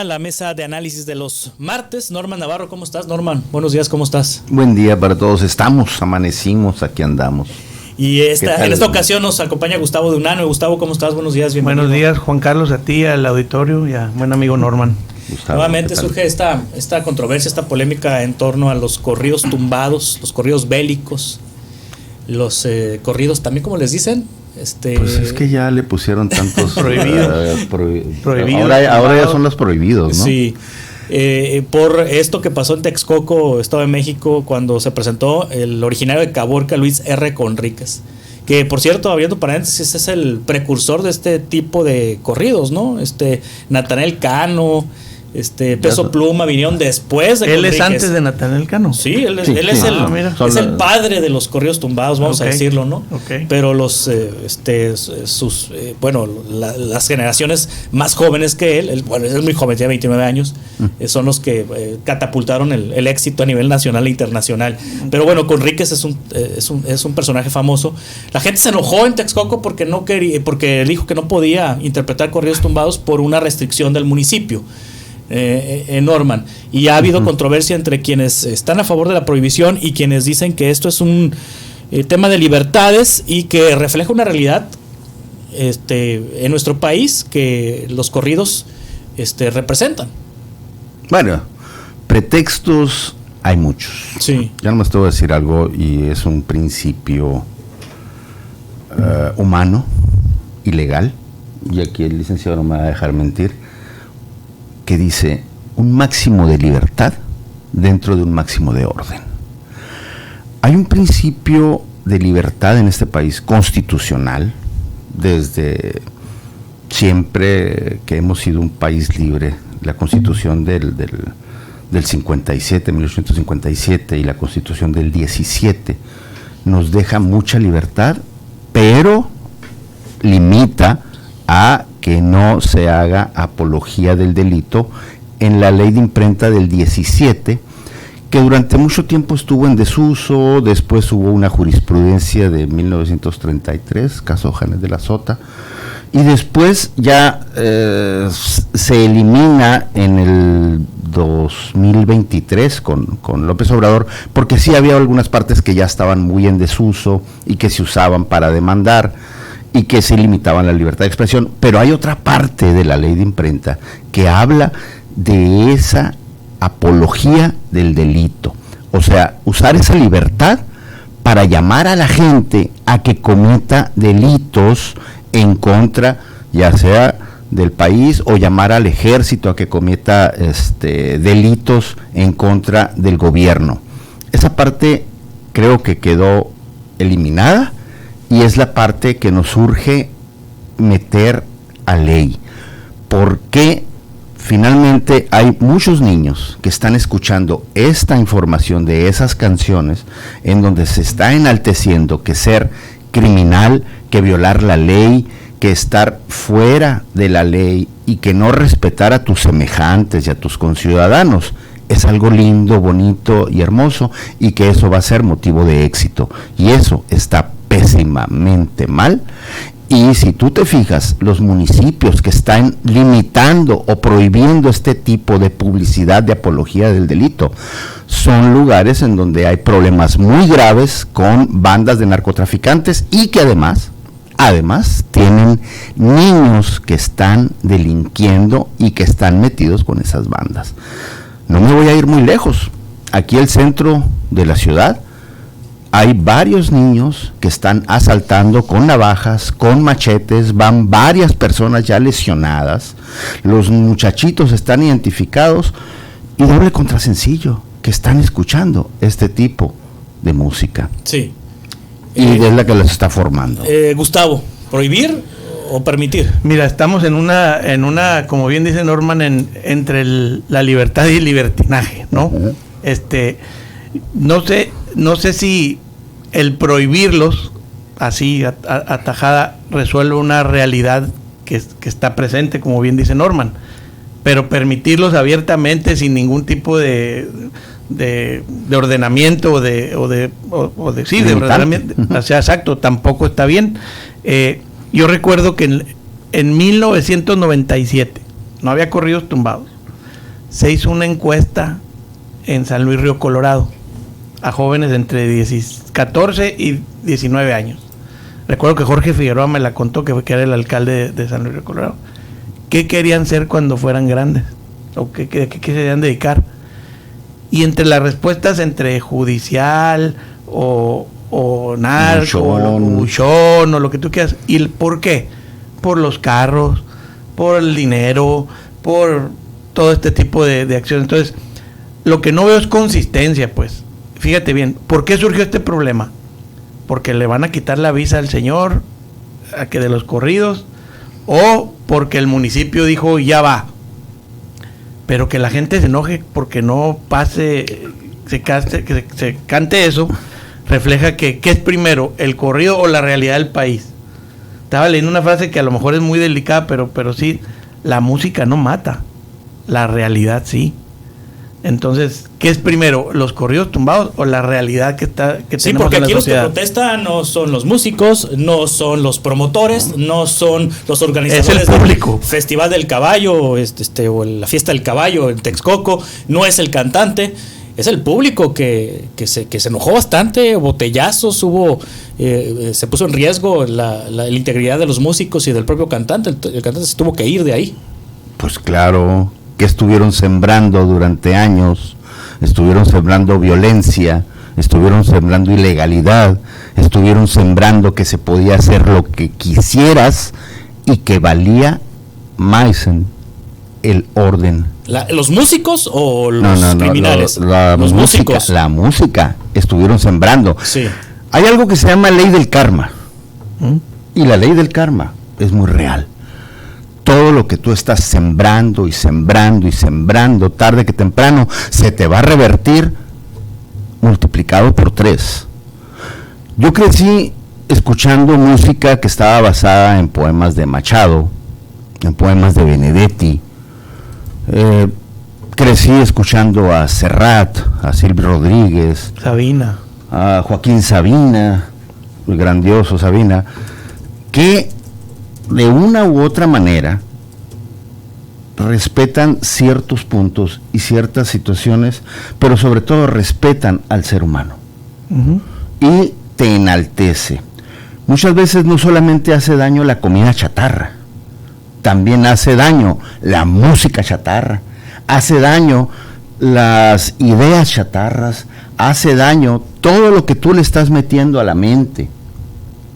La mesa de análisis de los martes. Norman Navarro, ¿cómo estás? Norman, buenos días, ¿cómo estás? Buen día para todos, amanecimos, aquí andamos. Y en esta ocasión nos acompaña Gustavo de Unánue. Gustavo, ¿cómo estás? Buenos días, bienvenido. Buenos días, Juan Carlos, a ti, al auditorio y a buen amigo Norman. Gustavo, nuevamente surge esta controversia, esta polémica en torno a los corridos tumbados, los corridos bélicos, los corridos también, ¿cómo les dicen? Pues es que ya le pusieron tantos prohibidos. Ahora ya son los prohibidos, ¿no? Sí. Por esto que pasó en Texcoco, Estado de México, cuando se presentó el originario de Caborca, Luis R. Conríquez, que por cierto, abriendo paréntesis, es el precursor de este tipo de corridos, ¿no? Natanael Cano, Peso Pluma vinieron después de Conríquez. ¿Él es antes de Natanael Cano? Sí, él es el padre de los corridos tumbados, vamos a decirlo, ¿no? Okay. Pero las generaciones más jóvenes que él es muy joven, tiene 29 años, son los que catapultaron el éxito a nivel nacional e internacional. Pero bueno, Conríquez es un personaje famoso. La gente se enojó en Texcoco porque dijo que no podía interpretar corridos tumbados por una restricción del municipio. Norman, y ha habido controversia entre quienes están a favor de la prohibición y quienes dicen que esto es un tema de libertades y que refleja una realidad en nuestro país que los corridos representan. Bueno, pretextos hay muchos. Sí. Ya nomás te voy a decir algo, y es un principio humano y legal, y aquí el licenciado no me va a dejar mentir, que dice un máximo de libertad dentro de un máximo de orden. Hay un principio de libertad en este país constitucional, desde siempre que hemos sido un país libre. La Constitución del 57, 1857, y la Constitución del 17 nos deja mucha libertad, pero limita a que no se haga apología del delito en la ley de imprenta del 17, que durante mucho tiempo estuvo en desuso. Después hubo una jurisprudencia de 1933, caso Janes de la Sota, y después ya se elimina en el 2023 con López Obrador, porque sí había algunas partes que ya estaban muy en desuso y que se usaban para demandar y que se limitaban la libertad de expresión. Pero hay otra parte de la ley de imprenta que habla de esa apología del delito, o sea, usar esa libertad para llamar a la gente a que cometa delitos en contra, ya sea del país, o llamar al ejército a que cometa delitos en contra del gobierno. Esa parte creo que quedó eliminada, y es la parte que nos urge meter a ley, porque finalmente hay muchos niños que están escuchando esta información de esas canciones en donde se está enalteciendo que ser criminal, que violar la ley, que estar fuera de la ley y que no respetar a tus semejantes y a tus conciudadanos es algo lindo, bonito y hermoso, y que eso va a ser motivo de éxito, y eso está pésimamente mal. Y si tú te fijas, los municipios que están limitando o prohibiendo este tipo de publicidad de apología del delito son lugares en donde hay problemas muy graves con bandas de narcotraficantes, y que además tienen niños que están delinquiendo y que están metidos con esas bandas. No me voy a ir muy lejos. Aquí el centro de la ciudad hay varios niños que están asaltando con navajas, con machetes, van varias personas ya lesionadas, los muchachitos están identificados, y doble contra sencillo, que están escuchando este tipo de música. Sí. Y es la que les está formando. Gustavo, ¿prohibir o permitir? Mira, estamos en una, como bien dice Norman, entre la libertad y el libertinaje, ¿no? Uh-huh. No sé si el prohibirlos así atajada resuelve una realidad que está presente, como bien dice Norman, pero permitirlos abiertamente sin ningún tipo de ordenamiento o de ordenamiento, o sea, exacto, tampoco está bien. Yo recuerdo que en 1997 no había corridos tumbados, se hizo una encuesta en San Luis Río Colorado a jóvenes entre 14 y 19 años. Recuerdo que Jorge Figueroa me la contó, que era el alcalde de San Luis Río Colorado. ¿Qué querían ser cuando fueran grandes? ¿O qué se querían dedicar? Y entre las respuestas, entre judicial o narco, o buchón, o lo que tú quieras. ¿Y el por qué? Por los carros, por el dinero, por todo este tipo de acciones. Entonces, lo que no veo es consistencia, pues. Fíjate bien, ¿por qué surgió este problema? Porque le van a quitar la visa al señor, a que de los corridos, o porque el municipio dijo ya va. Pero que la gente se enoje porque no pase, que se cante eso, refleja que ¿qué es primero, el corrido o la realidad del país? Estaba leyendo una frase que a lo mejor es muy delicada, pero sí, la música no mata, la realidad sí. Entonces, ¿qué es primero, los corridos tumbados o la realidad que tenemos en la sociedad? Sí, porque aquí los que protestan no son los músicos, no son los promotores, no son los organizadores es el público. Del Festival del Caballo o la Fiesta del Caballo en Texcoco, no es el cantante, es el público que se enojó bastante, botellazos, se puso en riesgo la integridad de los músicos y del propio cantante, el cantante se tuvo que ir de ahí. Pues claro, que estuvieron sembrando durante años, estuvieron sembrando violencia, estuvieron sembrando ilegalidad, estuvieron sembrando que se podía hacer lo que quisieras y que valía más el orden. ¿Los músicos o los criminales? Los músicos. La música estuvieron sembrando. Sí. Hay algo que se llama ley del karma. Y la ley del karma es muy real. Todo lo que tú estás sembrando y sembrando y sembrando, tarde que temprano, se te va a revertir multiplicado por 3. Yo crecí escuchando música que estaba basada en poemas de Machado, en poemas de Benedetti. Crecí escuchando a Serrat, a Silvio Rodríguez, Sabina, a Joaquín Sabina, el grandioso Sabina, que de una u otra manera respetan ciertos puntos y ciertas situaciones, pero sobre todo respetan al ser humano. Y te enaltece. Muchas veces no solamente hace daño la comida chatarra, también hace daño la música chatarra, hace daño las ideas chatarras, hace daño todo lo que tú le estás metiendo a la mente,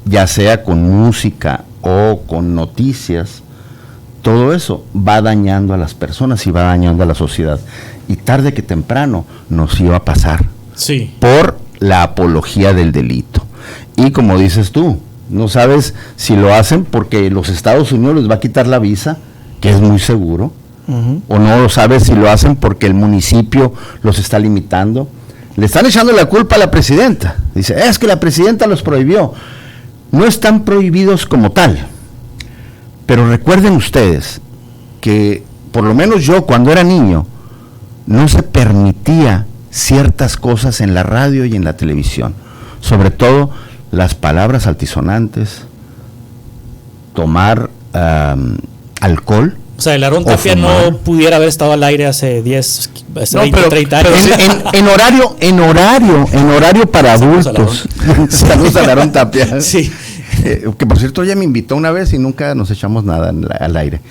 ya sea con música o con noticias. Todo eso va dañando a las personas y va dañando a la sociedad. Y tarde que temprano nos iba a pasar. Sí. Por la apología del delito. Y como dices tú, no sabes si lo hacen porque los Estados Unidos les va a quitar la visa, que es muy seguro, o no sabes si lo hacen porque el municipio los está limitando. Le están echando la culpa a la presidenta. Dice, es que la presidenta los prohibió. No están prohibidos como tal. Pero recuerden ustedes que, por lo menos yo cuando era niño, no se permitía ciertas cosas en la radio y en la televisión. Sobre todo las palabras altisonantes, tomar alcohol. O sea, el Aarón Tapia no pudiera haber estado al aire hace 10, 20, 30 años. En horario para adultos. Saludos a Aarón Tapia. Sí. Que por cierto ella me invitó una vez y nunca nos echamos nada al aire.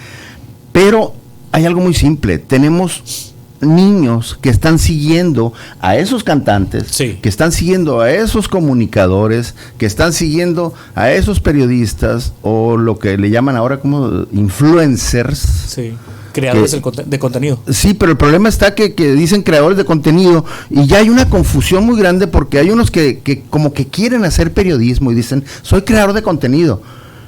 Pero hay algo muy simple. Tenemos niños que están siguiendo a esos cantantes, sí, que están siguiendo a esos comunicadores, que están siguiendo a esos periodistas o lo que le llaman ahora como influencers. Sí. Creadores de contenido. Sí, pero el problema está que dicen creadores de contenido y ya hay una confusión muy grande porque hay unos que como que quieren hacer periodismo y dicen, soy creador de contenido.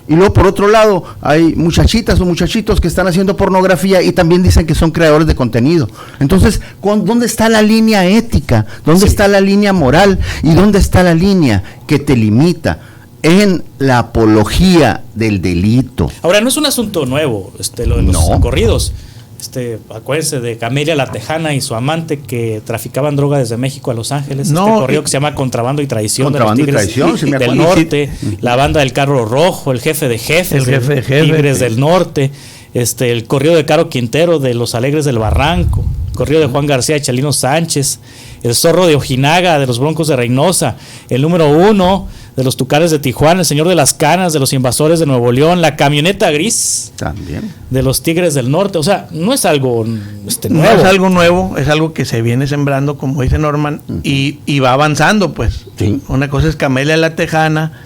Y luego por otro lado hay muchachitas o muchachitos que están haciendo pornografía y también dicen que son creadores de contenido. Entonces, ¿dónde está la línea ética? ¿Dónde está la línea moral? ¿Y dónde está la línea que te limita? En la apología del delito. Ahora, no es un asunto nuevo, lo de los corridos. Acuérdense de Camelia la Tejana y su amante que traficaban droga desde México a Los Ángeles. Corrido que se llama Contrabando y Traición de los Tigres del Norte, la banda del Carro Rojo, el jefe de jefes, Tigres del Norte, el corrido de Caro Quintero de Los Alegres del Barranco. corrido de Juan García de Chalino Sánchez, el Zorro de Ojinaga de los Broncos de Reynosa, el número 1 de los Tucanes de Tijuana, el Señor de las Canas de los Invasores de Nuevo León, la Camioneta Gris también de los Tigres del Norte. O sea, no es algo nuevo. No es algo nuevo, es algo que se viene sembrando, como dice Norman, y va avanzando, pues. Sí. Una cosa es Camelia la Tejana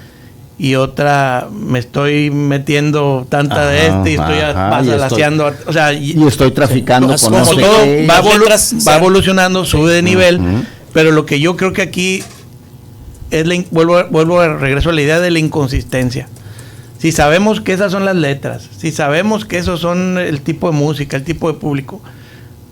y otra me estoy metiendo tanta de y estoy pasalaseando, o sea, y estoy traficando sí, con como no sé todo qué. va evolucionando, sube de nivel, pero lo que yo creo que aquí es vuelvo a regreso a la idea de la inconsistencia. Si sabemos que esas son las letras, si sabemos que esos son el tipo de música, el tipo de público,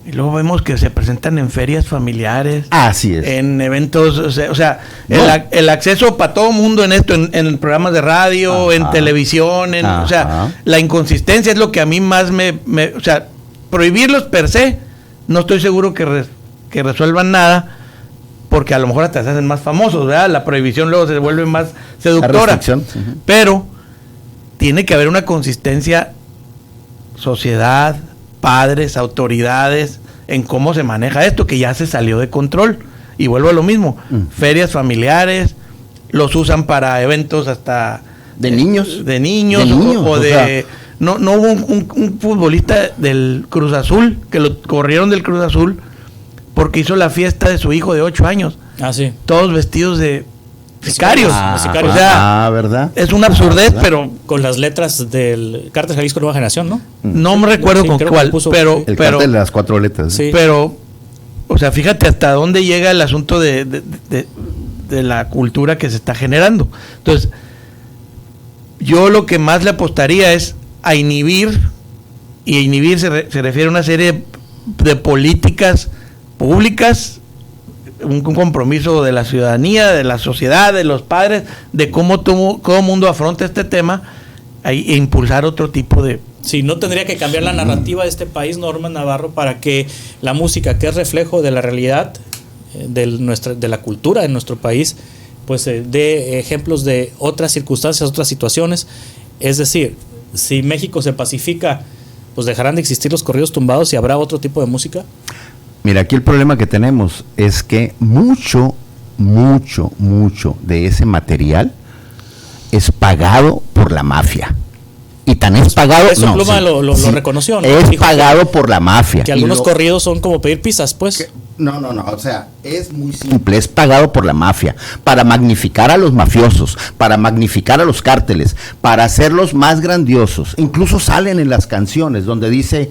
y luego vemos que se presentan en ferias familiares, así es, en eventos, o sea el acceso para todo mundo en esto, en programas de radio, en televisión, o sea, la inconsistencia es lo que a mí más o sea, prohibirlos per se, no estoy seguro que resuelvan nada, porque a lo mejor hasta se hacen más famosos, ¿verdad? La prohibición luego se vuelve más seductora. Pero tiene que haber una consistencia, sociedad, padres, autoridades, en cómo se maneja esto, que ya se salió de control. Y vuelvo a lo mismo, ferias familiares, los usan para eventos hasta... De niños. No hubo un futbolista del Cruz Azul, que lo corrieron del Cruz Azul, porque hizo la fiesta de su hijo de 8 años. Ah, sí. Todos vestidos de sicarios. Sicarios. O sea, ¿verdad? Es una absurdez, ¿verdad? pero... Con las letras del Cártel Jalisco Nueva Generación, ¿no? No me recuerdo Sí, con cuál, pero... El cartel de las 4 letras. Sí. Pero, o sea, fíjate hasta dónde llega el asunto de la cultura que se está generando. Entonces, yo lo que más le apostaría es a inhibir, y inhibir se refiere a una serie de políticas públicas, un compromiso de la ciudadanía, de la sociedad, de los padres, de cómo todo mundo afronta este tema, e impulsar otro tipo de... Sí, no tendría que cambiar la narrativa de este país, Norman Navarro, para que la música, que es reflejo de la realidad de la cultura de nuestro país, pues dé ejemplos de otras circunstancias, otras situaciones. Es decir, si México se pacifica, pues dejarán de existir los corridos tumbados y habrá otro tipo de música. Mira, aquí el problema que tenemos es que mucho de ese material es pagado por la mafia. Y tan es pagado... Eso Pluma lo reconoció, ¿no? Es Dijo pagado por la mafia. Que algunos corridos son como pedir pizzas, pues. No, o sea, es muy simple, es pagado por la mafia, para magnificar a los mafiosos, para magnificar a los cárteles, para hacerlos más grandiosos. Incluso salen en las canciones donde dice,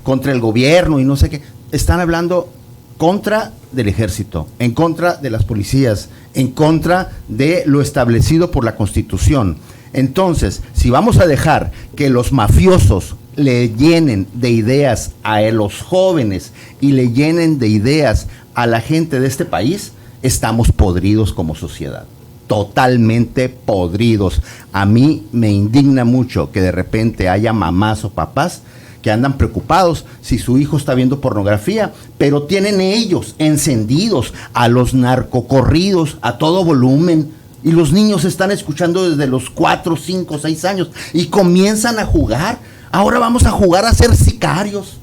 contra el gobierno y no sé qué. Están hablando contra del ejército, en contra de las policías, en contra de lo establecido por la Constitución. Entonces, si vamos a dejar que los mafiosos le llenen de ideas a los jóvenes y le llenen de ideas a la gente de este país, estamos podridos como sociedad, totalmente podridos. A mí me indigna mucho que de repente haya mamás o papás que andan preocupados si su hijo está viendo pornografía, pero tienen ellos encendidos a los narcocorridos a todo volumen, y los niños están escuchando desde los 4, 5, 6 años y comienzan a jugar. Ahora vamos a jugar a ser sicarios.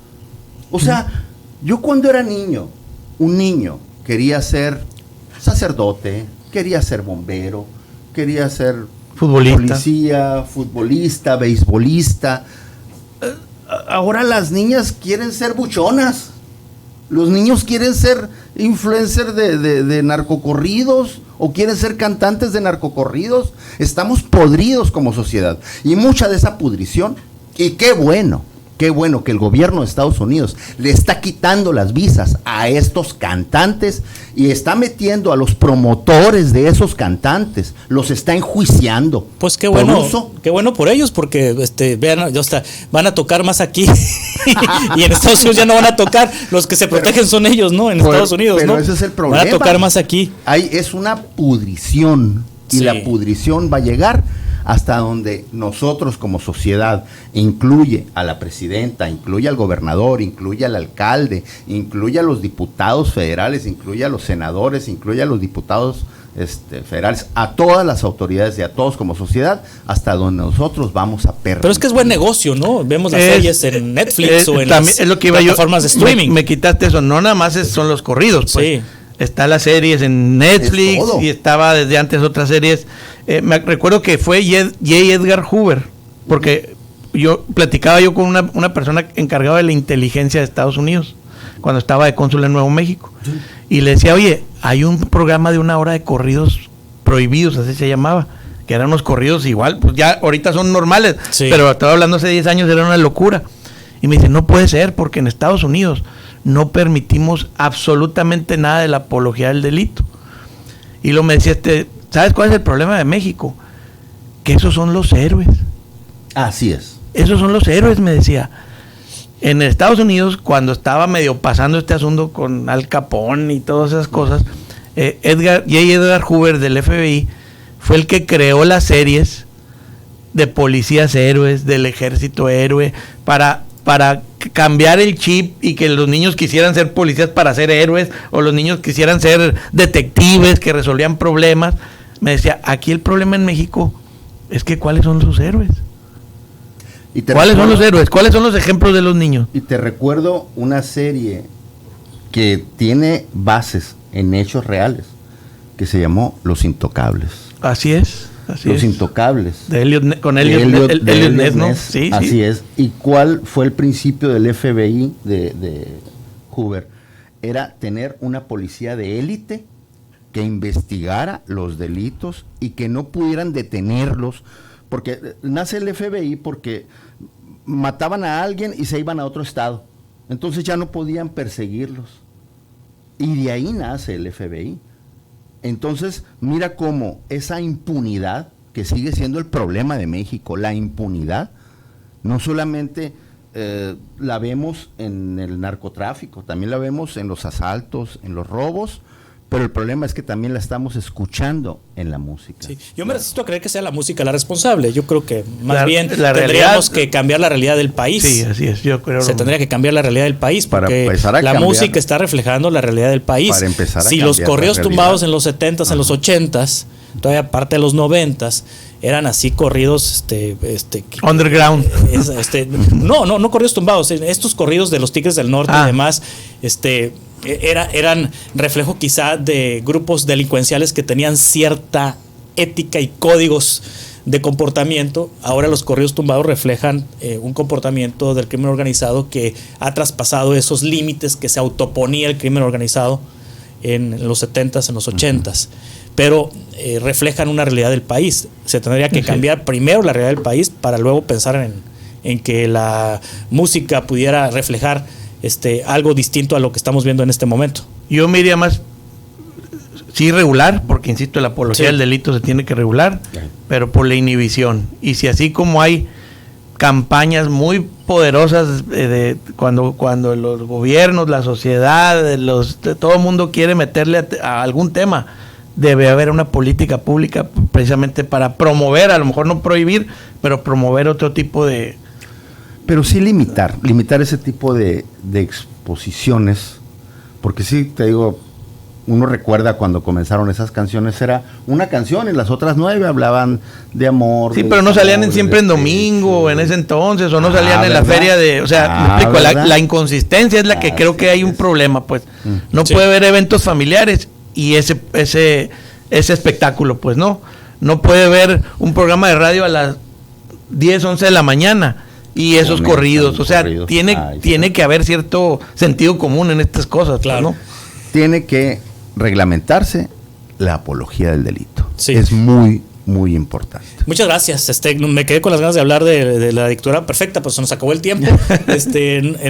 O sea, yo cuando era niño, un niño quería ser sacerdote, quería ser bombero, quería ser policía, futbolista, beisbolista. Ahora las niñas quieren ser buchonas. Los niños quieren ser influencers de narcocorridos o quieren ser cantantes de narcocorridos. Estamos podridos como sociedad. Y mucha de esa pudrición, y qué bueno que el gobierno de Estados Unidos le está quitando las visas a estos cantantes y está metiendo a los promotores de esos cantantes, los está enjuiciando. Pues qué bueno por ellos, porque vean, van a tocar más aquí y en Estados Unidos ya no van a tocar. Los que se protegen son ellos, ¿no? En Estados Unidos, pero ¿no? Ese es el problema. Van a tocar más aquí. Es una pudrición y sí. La pudrición va a llegar hasta donde nosotros como sociedad, incluye a la presidenta, incluye al gobernador, incluye al alcalde, incluye a los diputados federales, incluye a los senadores, incluye a los diputados federales, a todas las autoridades y a todos como sociedad, hasta donde nosotros vamos a perder. Pero es que es buen negocio, ¿no? Vemos las series en Netflix o en las plataformas de streaming. Me quitaste eso, no nada más son los corridos, pues. Sí. Está las series en Netflix y estaba desde antes otras series. Me recuerdo que fue J. Edgar Hoover, porque platicaba con una persona encargada de la inteligencia de Estados Unidos cuando estaba de cónsul en Nuevo México. Sí. Y le decía, oye, hay un programa de 1 hora de corridos prohibidos, así se llamaba, que eran unos corridos igual, pues ya ahorita son normales, sí, pero estaba hablando hace 10 años, era una locura. Y me dice, no puede ser, porque en Estados Unidos no permitimos absolutamente nada de la apología del delito. Y lo me decía, ¿sabes cuál es el problema de México? Que esos son los héroes. Así es. Esos son los héroes, me decía. En Estados Unidos, cuando estaba medio pasando este asunto con Al Capone y todas esas cosas, J. Edgar Hoover del FBI fue el que creó las series de policías héroes, del ejército héroe, para cambiar el chip y que los niños quisieran ser policías para ser héroes, o los niños quisieran ser detectives que resolvían problemas. Me decía, aquí el problema en México es que ¿cuáles son sus héroes? ¿Cuáles son los héroes? ¿Cuáles son los ejemplos de los niños? Y te recuerdo una serie que tiene bases en hechos reales, que se llamó Los Intocables. Así es. Los Intocables. Con Elliot Ness, ¿no? Sí, así es. ¿Y cuál fue el principio del FBI de Hoover? Era tener una policía de élite que investigara los delitos y que no pudieran detenerlos, porque nace el FBI porque mataban a alguien y se iban a otro estado. Entonces ya no podían perseguirlos. Y de ahí nace el FBI. Entonces, mira cómo esa impunidad, que sigue siendo el problema de México, la impunidad, no solamente la vemos en el narcotráfico, también la vemos en los asaltos, en los robos, pero el problema es que también la estamos escuchando en la música. Sí. Yo me resisto a creer que sea la música la responsable. Yo creo que más bien tendríamos que cambiar la realidad del país. Sí, así es. Yo creo se tendría que cambiar la realidad del país porque la música está reflejando la realidad del país. Para empezar a si los corridos tumbados en los 70s, en los 80s, todavía parte de los 90s, eran así corridos underground. No corridos tumbados, estos corridos de los Tigres del Norte y demás, eran reflejo quizá de grupos delincuenciales que tenían cierta ética y códigos de comportamiento. Ahora los corridos tumbados reflejan un comportamiento del crimen organizado que ha traspasado esos límites que se autoponía el crimen organizado en los 70s, en los 80s. Pero reflejan una realidad del país. Se tendría que cambiar primero la realidad del país para luego pensar en que la música pudiera reflejar algo distinto a lo que estamos viendo en este momento. Yo me iría más, sí, regular, porque insisto, la apología del delito se tiene que regular, pero por la inhibición. Y si así como hay campañas muy poderosas de cuando los gobiernos, la sociedad, todo el mundo quiere meterle a algún tema, debe haber una política pública precisamente para promover, a lo mejor no prohibir, pero promover otro tipo de... Pero sí limitar ese tipo de exposiciones, porque sí, te digo, uno recuerda cuando comenzaron esas canciones, era una canción y las otras 9 hablaban de amor. Sí, pero no salían siempre en domingo, en ese entonces, o no salían en la feria de... O sea, me explico, la inconsistencia es la que creo que hay un problema, pues. No puede haber eventos familiares y ese espectáculo, pues no puede haber un programa de radio a las 10, 11 de la mañana y esos corridos, o sea, tiene que haber cierto sentido común en estas cosas, claro, ¿no? Tiene que reglamentarse la apología del delito. Sí. Es muy, muy importante. Muchas gracias. Me quedé con las ganas de hablar de la dictadura perfecta, pero se nos acabó el tiempo.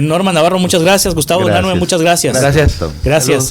Norma Navarro, muchas gracias. Gustavo Donanue, muchas gracias. Gracias. Gracias.